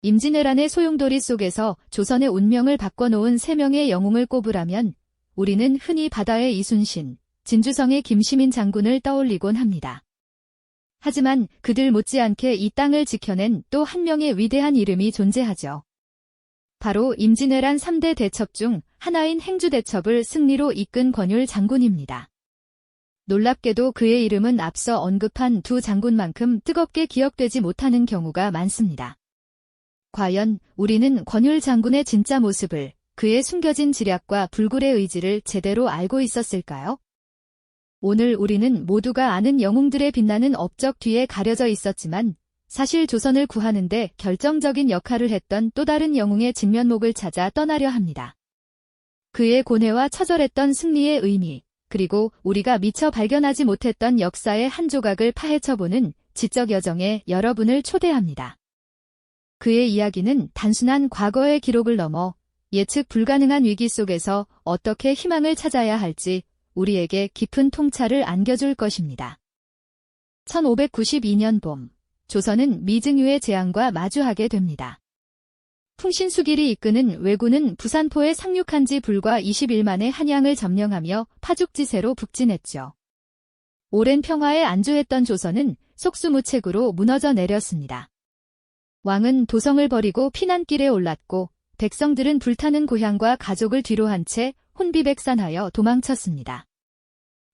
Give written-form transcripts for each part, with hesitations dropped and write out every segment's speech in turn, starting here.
임진왜란의 소용돌이 속에서 조선의 운명을 바꿔놓은 3명의 영웅을 꼽으라면 우리는 흔히 바다의 이순신, 진주성의 김시민 장군을 떠올리곤 합니다. 하지만 그들 못지않게 이 땅을 지켜낸 또 한 명의 위대한 이름이 존재하죠. 바로 임진왜란 3대 대첩 중 하나인 행주대첩을 승리로 이끈 권율 장군입니다. 놀랍게도 그의 이름은 앞서 언급한 두 장군만큼 뜨겁게 기억되지 못하는 경우가 많습니다. 과연 우리는 권율 장군의 진짜 모습을, 그의 숨겨진 지략과 불굴의 의지를 제대로 알고 있었을까요? 오늘 우리는 모두가 아는 영웅들의 빛나는 업적 뒤에 가려져 있었지만 사실 조선을 구하는 데 결정적인 역할을 했던 또 다른 영웅의 진면목을 찾아 떠나려 합니다. 그의 고뇌와 처절했던 승리의 의미, 그리고 우리가 미처 발견하지 못했던 역사의 한 조각을 파헤쳐보는 지적 여정에 여러분을 초대합니다. 그의 이야기는 단순한 과거의 기록을 넘어 예측 불가능한 위기 속에서 어떻게 희망을 찾아야 할지 우리에게 깊은 통찰을 안겨줄 것입니다. 1592년 봄, 조선은 미증유의 재앙과 마주하게 됩니다. 풍신수길이 이끄는 왜군은 부산포에 상륙한 지 불과 20일 만에 한양을 점령하며 파죽지세로 북진했죠. 오랜 평화에 안주했던 조선은 속수무책으로 무너져 내렸습니다. 왕은 도성을 버리고 피난길에 올랐고 백성들은 불타는 고향과 가족을 뒤로 한 채 혼비백산하여 도망쳤습니다.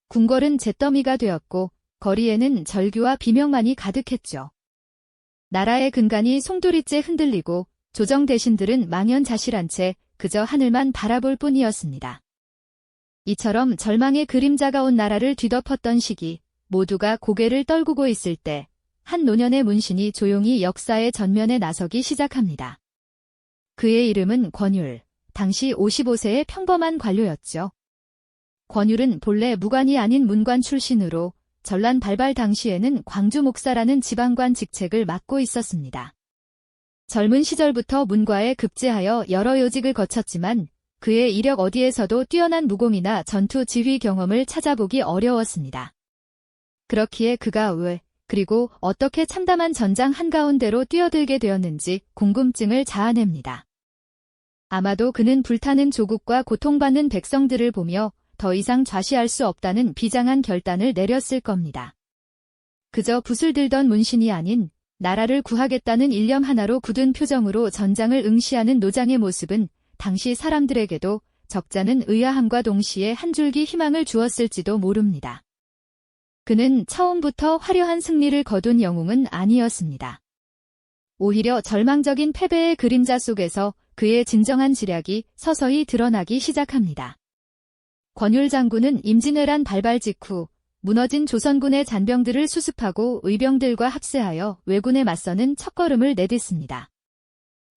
궁궐은 잿더미가 되었고 거리에는 절규와 비명만이 가득했죠. 나라의 근간이 송두리째 흔들리고 조정 대신들은 망연자실한 채 그저 하늘만 바라볼 뿐이었습니다. 이처럼 절망의 그림자가 온 나라를 뒤덮었던 시기, 모두가 고개를 떨구고 있을 때 한 노년의 문신이 조용히 역사의 전면에 나서기 시작합니다. 그의 이름은 권율, 당시 55세의 평범한 관료였죠. 권율은 본래 무관이 아닌 문관 출신으로 전란 발발 당시에는 광주 목사라는 지방관 직책을 맡고 있었습니다. 젊은 시절부터 문과에 급제하여 여러 요직을 거쳤지만 그의 이력 어디에서도 뛰어난 무공이나 전투 지휘 경험을 찾아보기 어려웠습니다. 그렇기에 그가 왜, 그리고 어떻게 참담한 전장 한가운데로 뛰어들게 되었는지 궁금증을 자아냅니다. 아마도 그는 불타는 조국과 고통받는 백성들을 보며 더 이상 좌시할 수 없다는 비장한 결단을 내렸을 겁니다. 그저 붓을 들던 문신이 아닌 나라를 구하겠다는 일념 하나로 굳은 표정으로 전장을 응시하는 노장의 모습은 당시 사람들에게도 적잖은 의아함과 동시에 한 줄기 희망을 주었을지도 모릅니다. 그는 처음부터 화려한 승리를 거둔 영웅은 아니었습니다. 오히려 절망적인 패배의 그림자 속에서 그의 진정한 지략이 서서히 드러나기 시작합니다. 권율 장군은 임진왜란 발발 직후 무너진 조선군의 잔병들을 수습하고 의병들과 합세하여 왜군에 맞서는 첫걸음을 내딛습니다.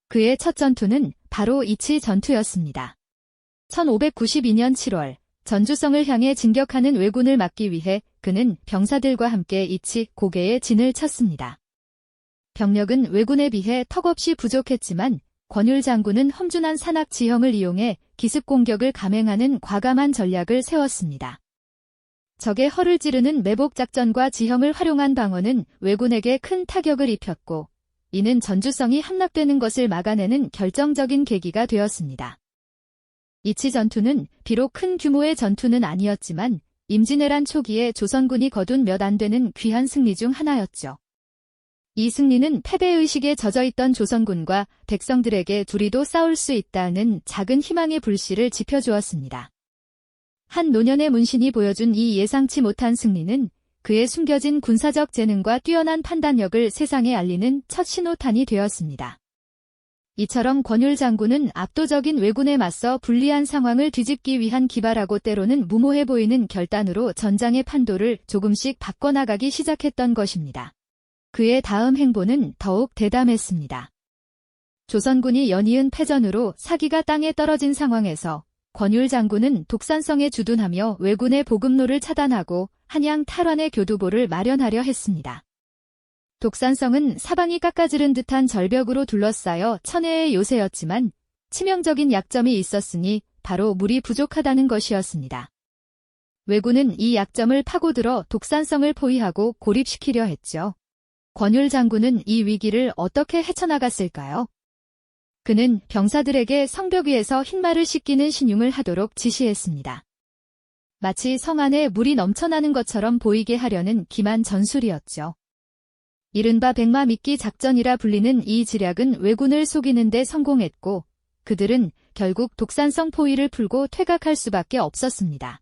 그의 첫 전투는 바로 이치 전투였습니다. 1592년 7월 전주성을 향해 진격하는 왜군을 막기 위해 그는 병사들과 함께 이치 고개에 진을 쳤습니다. 병력은 왜군에 비해 턱없이 부족했지만 권율 장군은 험준한 산악 지형을 이용해 기습 공격을 감행하는 과감한 전략을 세웠습니다. 적의 허를 찌르는 매복 작전과 지형을 활용한 방어는 왜군에게 큰 타격을 입혔고 이는 전주성이 함락되는 것을 막아내는 결정적인 계기가 되었습니다. 이치 전투는 비록 큰 규모의 전투는 아니었지만 임진왜란 초기에 조선군이 거둔 몇 안 되는 귀한 승리 중 하나였죠. 이 승리는 패배의식에 젖어있던 조선군과 백성들에게 둘이도 싸울 수 있다는 작은 희망의 불씨를 지펴주었습니다. 한 노년의 문신이 보여준 이 예상치 못한 승리는 그의 숨겨진 군사적 재능과 뛰어난 판단력을 세상에 알리는 첫 신호탄이 되었습니다. 이처럼 권율 장군은 압도적인 왜군에 맞서 불리한 상황을 뒤집기 위한 기발하고 때로는 무모해 보이는 결단으로 전장의 판도를 조금씩 바꿔나가기 시작했던 것입니다. 그의 다음 행보는 더욱 대담했습니다. 조선군이 연이은 패전으로 사기가 땅에 떨어진 상황에서 권율 장군은 독산성에 주둔하며 왜군의 보급로를 차단하고 한양 탈환의 교두보를 마련하려 했습니다. 독산성은 사방이 깎아지른 듯한 절벽으로 둘러싸여 천혜의 요새였지만 치명적인 약점이 있었으니 바로 물이 부족하다는 것이었습니다. 왜군은 이 약점을 파고들어 독산성을 포위하고 고립시키려 했죠. 권율 장군은 이 위기를 어떻게 헤쳐나갔을까요? 그는 병사들에게 성벽 위에서 흰말을 씻기는 신용을 하도록 지시했습니다. 마치 성 안에 물이 넘쳐나는 것처럼 보이게 하려는 기만 전술이었죠. 이른바 백마 미끼 작전이라 불리는 이 지략은 왜군을 속이는 데 성공했고 그들은 결국 독산성 포위를 풀고 퇴각할 수밖에 없었습니다.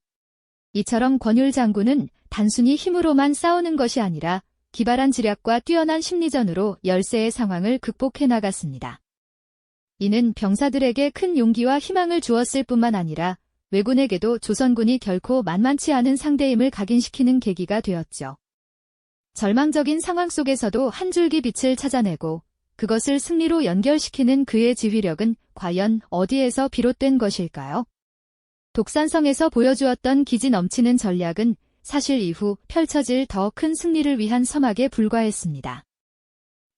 이처럼 권율 장군은 단순히 힘으로만 싸우는 것이 아니라 기발한 지략과 뛰어난 심리전으로 열세의 상황을 극복해 나갔습니다. 이는 병사들에게 큰 용기와 희망을 주었을 뿐만 아니라 왜군에게도 조선군이 결코 만만치 않은 상대임을 각인시키는 계기가 되었죠. 절망적인 상황 속에서도 한 줄기 빛을 찾아내고 그것을 승리로 연결시키는 그의 지휘력은 과연 어디에서 비롯된 것일까요? 독산성에서 보여주었던 기지 넘치는 전략은 사실 이후 펼쳐질 더 큰 승리를 위한 서막에 불과했습니다.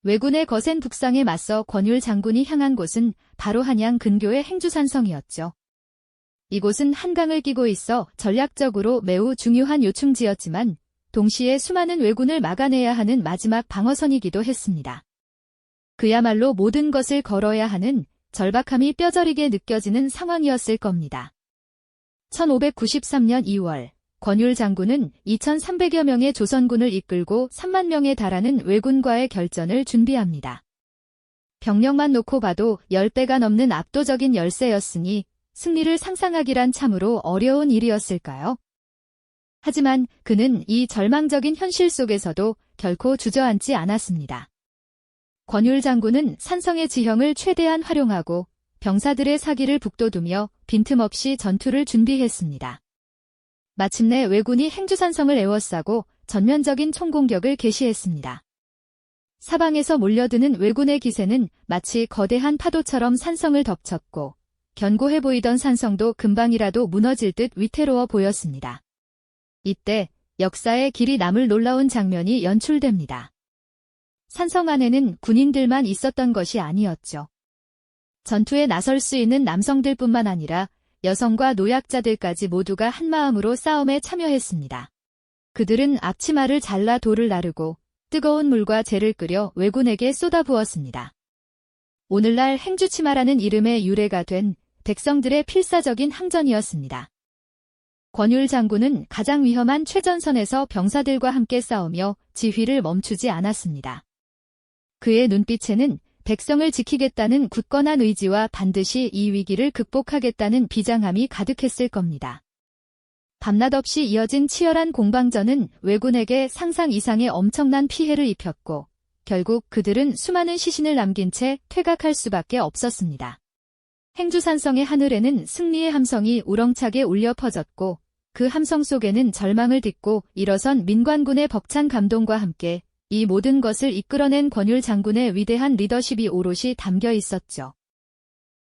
왜군의 거센 북상에 맞서 권율 장군이 향한 곳은 바로 한양 근교의 행주산성이었죠. 이곳은 한강을 끼고 있어 전략적으로 매우 중요한 요충지였지만 동시에 수많은 왜군을 막아내야 하는 마지막 방어선이기도 했습니다. 그야말로 모든 것을 걸어야 하는 절박함이 뼈저리게 느껴지는 상황이었을 겁니다. 1593년 2월 권율 장군은 2300여 명의 조선군을 이끌고 3만 명에 달하는 왜군과의 결전을 준비합니다. 병력만 놓고 봐도 10배가 넘는 압도적인 열세였으니 승리를 상상하기란 참으로 어려운 일이었을까요? 하지만 그는 이 절망적인 현실 속에서도 결코 주저앉지 않았습니다. 권율 장군은 산성의 지형을 최대한 활용하고 병사들의 사기를 북돋우며 빈틈없이 전투를 준비했습니다. 마침내 왜군이 행주산성을 에워싸고 전면적인 총공격을 개시했습니다. 사방에서 몰려드는 왜군의 기세는 마치 거대한 파도처럼 산성을 덮쳤고 견고해 보이던 산성도 금방이라도 무너질 듯 위태로워 보였습니다. 이때 역사에 길이 남을 놀라운 장면이 연출됩니다. 산성 안에는 군인들만 있었던 것이 아니었죠. 전투에 나설 수 있는 남성들뿐만 아니라 여성과 노약자들까지 모두가 한마음으로 싸움에 참여했습니다. 그들은 앞치마를 잘라 돌을 나르고 뜨거운 물과 재를 끓여 왜군에게 쏟아부었습니다. 오늘날 행주치마라는 이름의 유래가 된 백성들의 필사적인 항전이었습니다. 권율 장군은 가장 위험한 최전선에서 병사들과 함께 싸우며 지휘를 멈추지 않았습니다. 그의 눈빛에는 백성을 지키겠다는 굳건한 의지와 반드시 이 위기를 극복하겠다는 비장함이 가득했을 겁니다. 밤낮 없이 이어진 치열한 공방전은 왜군에게 상상 이상의 엄청난 피해를 입혔고 결국 그들은 수많은 시신을 남긴 채 퇴각할 수밖에 없었습니다. 행주산성의 하늘에는 승리의 함성이 우렁차게 울려 퍼졌고 그 함성 속에는 절망을 딛고 일어선 민관군의 벅찬 감동과 함께 이 모든 것을 이끌어낸 권율 장군의 위대한 리더십이 오롯이 담겨 있었죠.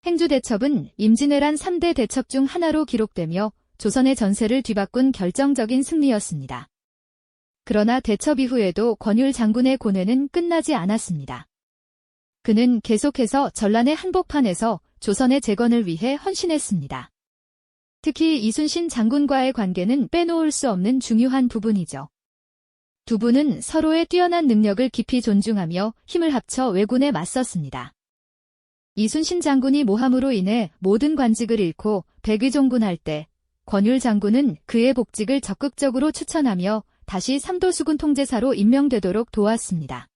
행주대첩은 임진왜란 3대 대첩 중 하나로 기록되며 조선의 전세를 뒤바꾼 결정적인 승리였습니다. 그러나 대첩 이후에도 권율 장군의 고뇌는 끝나지 않았습니다. 그는 계속해서 전란의 한복판에서 조선의 재건을 위해 헌신했습니다. 특히 이순신 장군과의 관계는 빼놓을 수 없는 중요한 부분이죠. 두 분은 서로의 뛰어난 능력을 깊이 존중하며 힘을 합쳐 왜군에 맞섰습니다. 이순신 장군이 모함으로 인해 모든 관직을 잃고 백의종군할 때 권율 장군은 그의 복직을 적극적으로 추천하며 다시 삼도수군 통제사로 임명되도록 도왔습니다.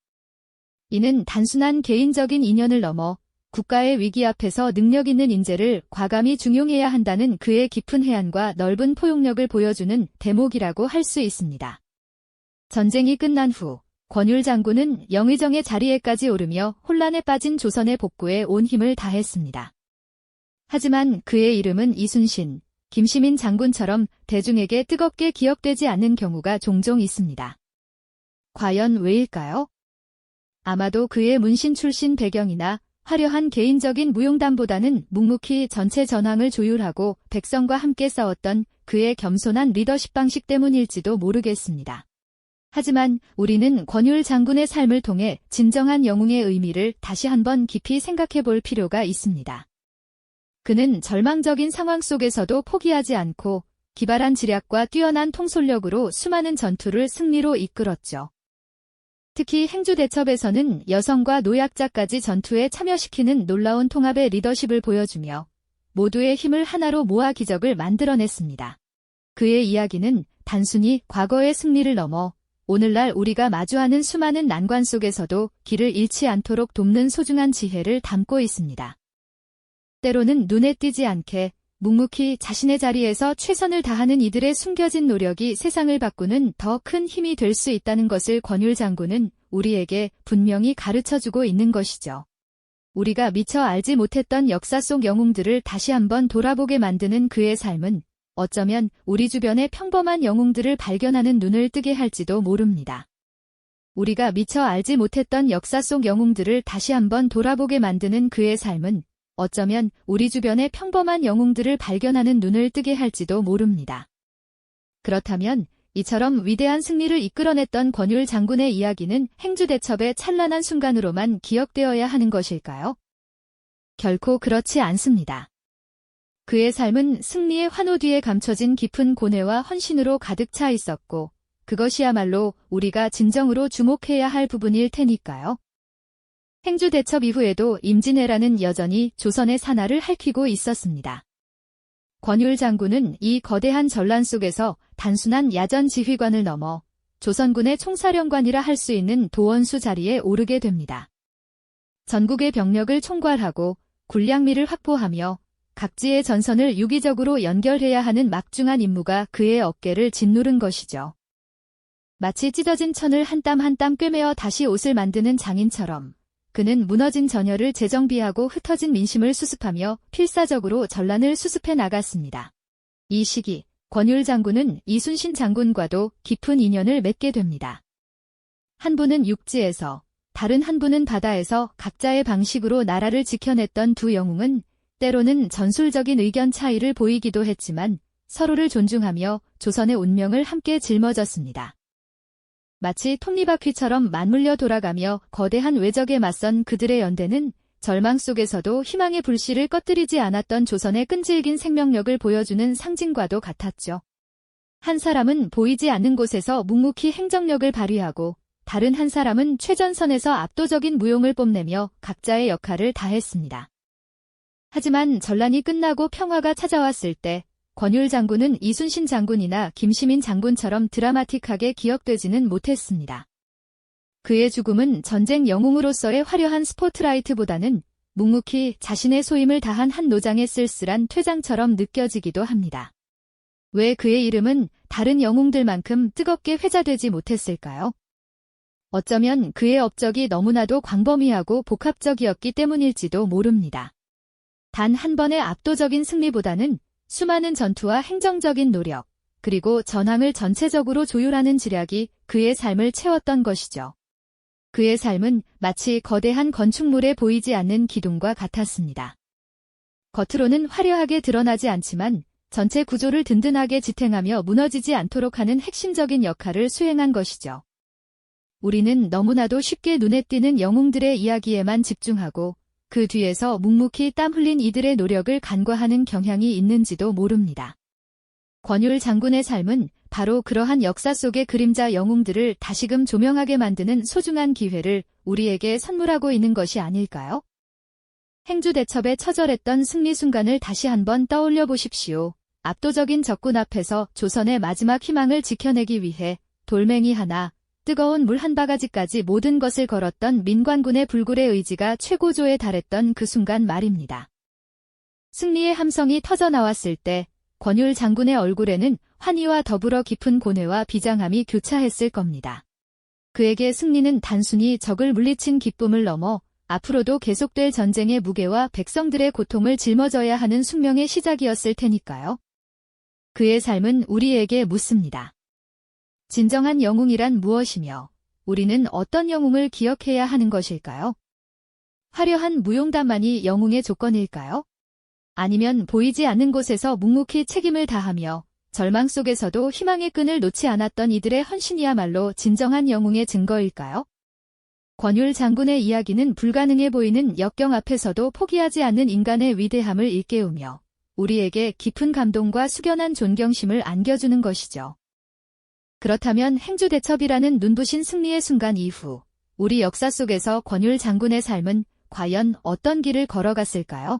이는 단순한 개인적인 인연을 넘어 국가의 위기 앞에서 능력 있는 인재를 과감히 중용해야 한다는 그의 깊은 해안과 넓은 포용력을 보여주는 대목이라고 할 수 있습니다. 전쟁이 끝난 후 권율 장군은 영의정의 자리에까지 오르며 혼란에 빠진 조선의 복구에 온 힘을 다했습니다. 하지만 그의 이름은 이순신, 김시민 장군처럼 대중에게 뜨겁게 기억되지 않는 경우가 종종 있습니다. 과연 왜일까요? 아마도 그의 문신 출신 배경이나 화려한 개인적인 무용담보다는 묵묵히 전체 전황을 조율하고 백성과 함께 싸웠던 그의 겸손한 리더십 방식 때문일지도 모르겠습니다. 하지만 우리는 권율 장군의 삶을 통해 진정한 영웅의 의미를 다시 한번 깊이 생각해 볼 필요가 있습니다. 그는 절망적인 상황 속에서도 포기하지 않고 기발한 지략과 뛰어난 통솔력으로 수많은 전투를 승리로 이끌었죠. 특히 행주대첩에서는 여성과 노약자까지 전투에 참여시키는 놀라운 통합의 리더십을 보여주며 모두의 힘을 하나로 모아 기적을 만들어냈습니다. 그의 이야기는 단순히 과거의 승리를 넘어 오늘날 우리가 마주하는 수많은 난관 속에서도 길을 잃지 않도록 돕는 소중한 지혜를 담고 있습니다. 때로는 눈에 띄지 않게 묵묵히 자신의 자리에서 최선을 다하는 이들의 숨겨진 노력이 세상을 바꾸는 더 큰 힘이 될 수 있다는 것을 권율 장군은 우리에게 분명히 가르쳐주고 있는 것이죠. 우리가 미처 알지 못했던 역사 속 영웅들을 다시 한번 돌아보게 만드는 그의 삶은 어쩌면 우리 주변의 평범한 영웅들을 발견하는 눈을 뜨게 할지도 모릅니다. 우리가 미처 알지 못했던 역사 속 영웅들을 다시 한번 돌아보게 만드는 그의 삶은 어쩌면 우리 주변의 평범한 영웅들을 발견하는 눈을 뜨게 할지도 모릅니다. 그렇다면 이처럼 위대한 승리를 이끌어냈던 권율 장군의 이야기는 행주대첩의 찬란한 순간으로만 기억되어야 하는 것일까요? 결코 그렇지 않습니다. 그의 삶은 승리의 환호 뒤에 감춰진 깊은 고뇌와 헌신으로 가득 차 있었고 그것이야말로 우리가 진정으로 주목해야 할 부분일 테니까요. 행주대첩 이후에도 임진왜란은 여전히 조선의 산하를 핥히고 있었습니다. 권율 장군은 이 거대한 전란 속에서 단순한 야전 지휘관을 넘어 조선군의 총사령관이라 할 수 있는 도원수 자리에 오르게 됩니다. 전국의 병력을 총괄하고 군량미를 확보하며 각지의 전선을 유기적으로 연결해야 하는 막중한 임무가 그의 어깨를 짓누른 것이죠. 마치 찢어진 천을 한 땀 한 땀 꿰매어 다시 옷을 만드는 장인처럼 그는 무너진 전열을 재정비하고 흩어진 민심을 수습하며 필사적으로 전란을 수습해 나갔습니다. 이 시기 권율 장군은 이순신 장군과도 깊은 인연을 맺게 됩니다. 한 분은 육지에서 다른 한 분은 바다에서 각자의 방식으로 나라를 지켜냈던 두 영웅은 때로는 전술적인 의견 차이를 보이기도 했지만 서로를 존중하며 조선의 운명을 함께 짊어졌습니다. 마치 톱니바퀴처럼 맞물려 돌아가며 거대한 외적에 맞선 그들의 연대는 절망 속에서도 희망의 불씨를 꺼뜨리지 않았던 조선의 끈질긴 생명력을 보여주는 상징과도 같았죠. 한 사람은 보이지 않는 곳에서 묵묵히 행정력을 발휘하고 다른 한 사람은 최전선에서 압도적인 무용을 뽐내며 각자의 역할을 다했습니다. 하지만 전란이 끝나고 평화가 찾아왔을 때 권율 장군은 이순신 장군이나 김시민 장군처럼 드라마틱하게 기억되지는 못했습니다. 그의 죽음은 전쟁 영웅으로서의 화려한 스포트라이트보다는 묵묵히 자신의 소임을 다한 한 노장의 쓸쓸한 퇴장처럼 느껴지기도 합니다. 왜 그의 이름은 다른 영웅들만큼 뜨겁게 회자되지 못했을까요? 어쩌면 그의 업적이 너무나도 광범위하고 복합적이었기 때문일지도 모릅니다. 단 한 번의 압도적인 승리보다는 수많은 전투와 행정적인 노력, 그리고 전황을 전체적으로 조율하는 지략이 그의 삶을 채웠던 것이죠. 그의 삶은 마치 거대한 건축물에 보이지 않는 기둥과 같았습니다. 겉으로는 화려하게 드러나지 않지만 전체 구조를 든든하게 지탱하며 무너지지 않도록 하는 핵심적인 역할을 수행한 것이죠. 우리는 너무나도 쉽게 눈에 띄는 영웅들의 이야기에만 집중하고 그 뒤에서 묵묵히 땀 흘린 이들의 노력을 간과하는 경향이 있는지도 모릅니다. 권율 장군의 삶은 바로 그러한 역사 속의 그림자 영웅들을 다시금 조명하게 만드는 소중한 기회를 우리에게 선물하고 있는 것이 아닐까요? 행주대첩에 처절했던 승리 순간을 다시 한번 떠올려 보십시오. 압도적인 적군 앞에서 조선의 마지막 희망을 지켜내기 위해 돌멩이 하나, 뜨거운 물 한 바가지까지 모든 것을 걸었던 민관군의 불굴의 의지가 최고조에 달했던 그 순간 말입니다. 승리의 함성이 터져나왔을 때 권율 장군의 얼굴에는 환희와 더불어 깊은 고뇌와 비장함이 교차했을 겁니다. 그에게 승리는 단순히 적을 물리친 기쁨을 넘어 앞으로도 계속될 전쟁의 무게와 백성들의 고통을 짊어져야 하는 숙명의 시작이었을 테니까요. 그의 삶은 우리에게 묻습니다. 진정한 영웅이란 무엇이며 우리는 어떤 영웅을 기억해야 하는 것일까요? 화려한 무용담만이 영웅의 조건일까요? 아니면 보이지 않는 곳에서 묵묵히 책임을 다하며 절망 속에서도 희망의 끈을 놓지 않았던 이들의 헌신이야말로 진정한 영웅의 증거일까요? 권율 장군의 이야기는 불가능해 보이는 역경 앞에서도 포기하지 않는 인간의 위대함을 일깨우며 우리에게 깊은 감동과 숙연한 존경심을 안겨주는 것이죠. 그렇다면 행주대첩이라는 눈부신 승리의 순간 이후 우리 역사 속에서 권율 장군의 삶은 과연 어떤 길을 걸어갔을까요?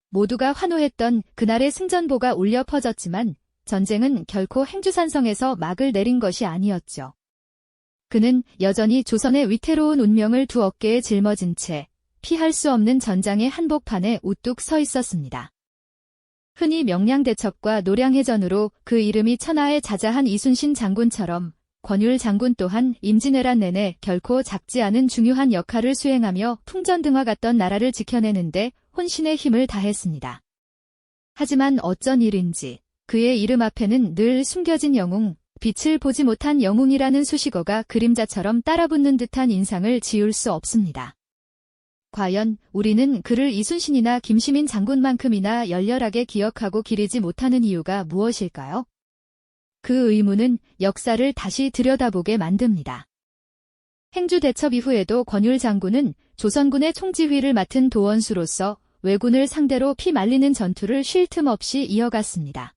모두가 환호했던 그날의 승전보가 울려 퍼졌지만 전쟁은 결코 행주산성에서 막을 내린 것이 아니었죠. 그는 여전히 조선의 위태로운 운명을 두 어깨에 짊어진 채 피할 수 없는 전장의 한복판에 우뚝 서 있었습니다. 흔히 명량대첩과 노량해전으로 그 이름이 천하에 자자한 이순신 장군처럼 권율 장군 또한 임진왜란 내내 결코 작지 않은 중요한 역할을 수행하며 풍전등화 같던 나라를 지켜내는데 혼신의 힘을 다했습니다. 하지만 어쩐 일인지 그의 이름 앞에는 늘 숨겨진 영웅, 빛을 보지 못한 영웅이라는 수식어가 그림자처럼 따라붙는 듯한 인상을 지울 수 없습니다. 과연 우리는 그를 이순신이나 김시민 장군만큼이나 열렬하게 기억하고 기리지 못하는 이유가 무엇일까요? 그 의문은 역사를 다시 들여다보게 만듭니다. 행주대첩 이후에도 권율 장군은 조선군의 총지휘를 맡은 도원수로서 왜군을 상대로 피 말리는 전투를 쉴 틈 없이 이어갔습니다.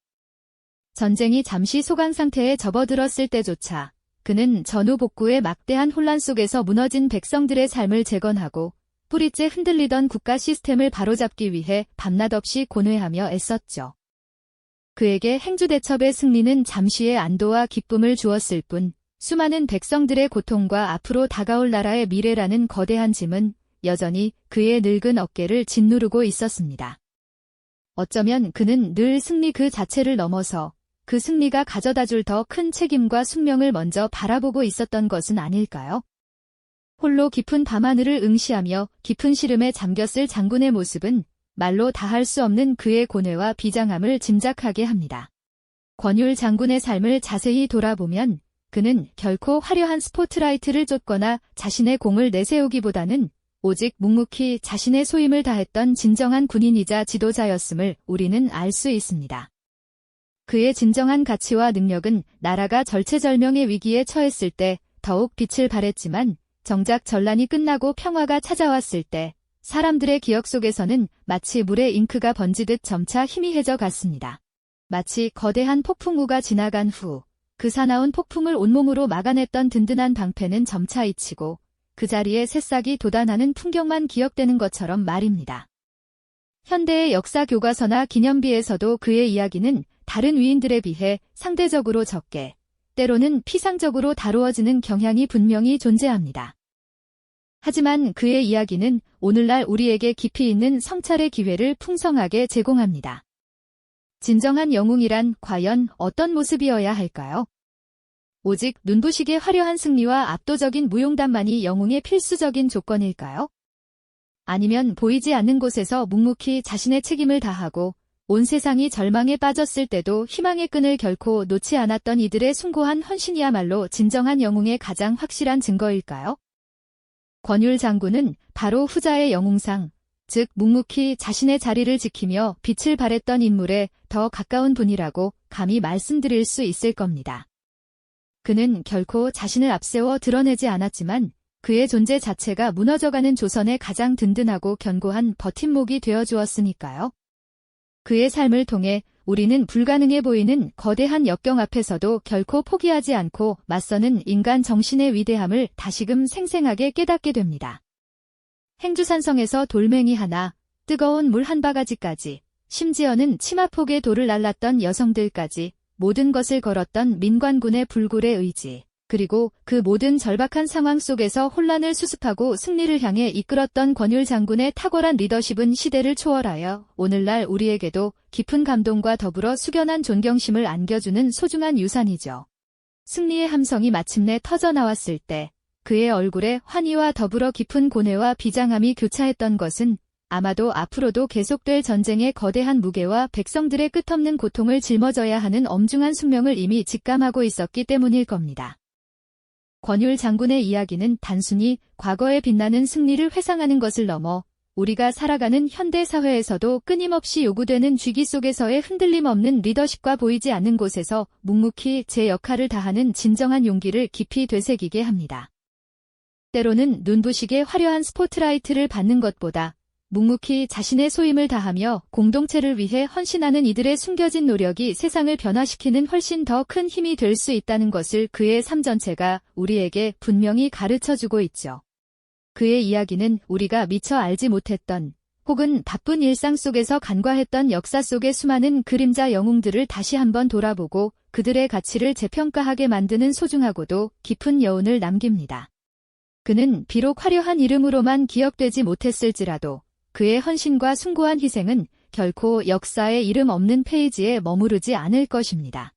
전쟁이 잠시 소강 상태에 접어들었을 때조차 그는 전후 복구의 막대한 혼란 속에서 무너진 백성들의 삶을 재건하고 뿌리째 흔들리던 국가 시스템을 바로잡기 위해 밤낮 없이 고뇌하며 애썼죠. 그에게 행주대첩의 승리는 잠시의 안도와 기쁨을 주었을 뿐 수많은 백성들의 고통과 앞으로 다가올 나라의 미래라는 거대한 짐은 여전히 그의 늙은 어깨를 짓누르고 있었습니다. 어쩌면 그는 늘 승리 그 자체를 넘어서 그 승리가 가져다줄 더 큰 책임과 숙명을 먼저 바라보고 있었던 것은 아닐까요? 홀로 깊은 밤하늘을 응시하며 깊은 시름에 잠겼을 장군의 모습은 말로 다할 수 없는 그의 고뇌와 비장함을 짐작하게 합니다. 권율 장군의 삶을 자세히 돌아보면 그는 결코 화려한 스포트라이트를 쫓거나 자신의 공을 내세우기보다는 오직 묵묵히 자신의 소임을 다했던 진정한 군인이자 지도자였음을 우리는 알 수 있습니다. 그의 진정한 가치와 능력은 나라가 절체절명의 위기에 처했을 때 더욱 빛을 발했지만 정작 전란이 끝나고 평화가 찾아왔을 때 사람들의 기억 속에서는 마치 물에 잉크가 번지듯 점차 희미해져 갔습니다. 마치 거대한 폭풍우가 지나간 후 그 사나운 폭풍을 온몸으로 막아냈던 든든한 방패는 점차 잊히고 그 자리에 새싹이 돋아나는 풍경만 기억되는 것처럼 말입니다. 현대의 역사 교과서나 기념비에서도 그의 이야기는 다른 위인들에 비해 상대적으로 적게, 때로는 피상적으로 다루어지는 경향이 분명히 존재합니다. 하지만 그의 이야기는 오늘날 우리에게 깊이 있는 성찰의 기회를 풍성하게 제공합니다. 진정한 영웅이란 과연 어떤 모습이어야 할까요? 오직 눈부시게 화려한 승리와 압도적인 무용담만이 영웅의 필수적인 조건일까요? 아니면 보이지 않는 곳에서 묵묵히 자신의 책임을 다하고 온 세상이 절망에 빠졌을 때도 희망의 끈을 결코 놓지 않았던 이들의 숭고한 헌신이야말로 진정한 영웅의 가장 확실한 증거일까요? 권율 장군은 바로 후자의 영웅상, 즉 묵묵히 자신의 자리를 지키며 빛을 발했던 인물에 더 가까운 분이라고 감히 말씀드릴 수 있을 겁니다. 그는 결코 자신을 앞세워 드러내지 않았지만 그의 존재 자체가 무너져가는 조선의 가장 든든하고 견고한 버팀목이 되어주었으니까요. 그의 삶을 통해 우리는 불가능해 보이는 거대한 역경 앞에서도 결코 포기하지 않고 맞서는 인간 정신의 위대함을 다시금 생생하게 깨닫게 됩니다. 행주산성에서 돌멩이 하나, 뜨거운 물 한 바가지까지, 심지어는 치마폭에 돌을 날랐던 여성들까지 모든 것을 걸었던 민관군의 불굴의 의지, 그리고 그 모든 절박한 상황 속에서 혼란을 수습하고 승리를 향해 이끌었던 권율 장군의 탁월한 리더십은 시대를 초월하여 오늘날 우리에게도 깊은 감동과 더불어 숙연한 존경심을 안겨주는 소중한 유산이죠. 승리의 함성이 마침내 터져나왔을 때 그의 얼굴에 환희와 더불어 깊은 고뇌와 비장함이 교차했던 것은 아마도 앞으로도 계속될 전쟁의 거대한 무게와 백성들의 끝없는 고통을 짊어져야 하는 엄중한 숙명을 이미 직감하고 있었기 때문일 겁니다. 권율 장군의 이야기는 단순히 과거에 빛나는 승리를 회상하는 것을 넘어 우리가 살아가는 현대 사회에서도 끊임없이 요구되는 쥐기 속에서의 흔들림 없는 리더십과 보이지 않는 곳에서 묵묵히 제 역할을 다하는 진정한 용기를 깊이 되새기게 합니다. 때로는 눈부시게 화려한 스포트라이트를 받는 것보다 묵묵히 자신의 소임을 다하며 공동체를 위해 헌신하는 이들의 숨겨진 노력이 세상을 변화시키는 훨씬 더 큰 힘이 될 수 있다는 것을 그의 삶 전체가 우리에게 분명히 가르쳐주고 있죠. 그의 이야기는 우리가 미처 알지 못했던 혹은 바쁜 일상 속에서 간과했던 역사 속의 수많은 그림자 영웅들을 다시 한번 돌아보고 그들의 가치를 재평가하게 만드는 소중하고도 깊은 여운을 남깁니다. 그는 비록 화려한 이름으로만 기억되지 못했을지라도 그의 헌신과 숭고한 희생은 결코 역사의 이름 없는 페이지에 머무르지 않을 것입니다.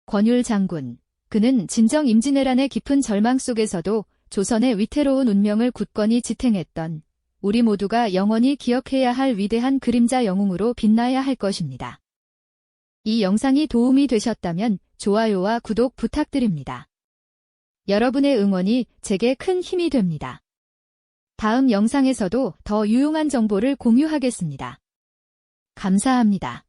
권율 장군, 그는 진정 임진왜란의 깊은 절망 속에서도 조선의 위태로운 운명을 굳건히 지탱했던 우리 모두가 영원히 기억해야 할 위대한 그림자 영웅으로 빛나야 할 것입니다. 이 영상이 도움이 되셨다면 좋아요와 구독 부탁드립니다. 여러분의 응원이 제게 큰 힘이 됩니다. 다음 영상에서도 더 유용한 정보를 공유하겠습니다. 감사합니다.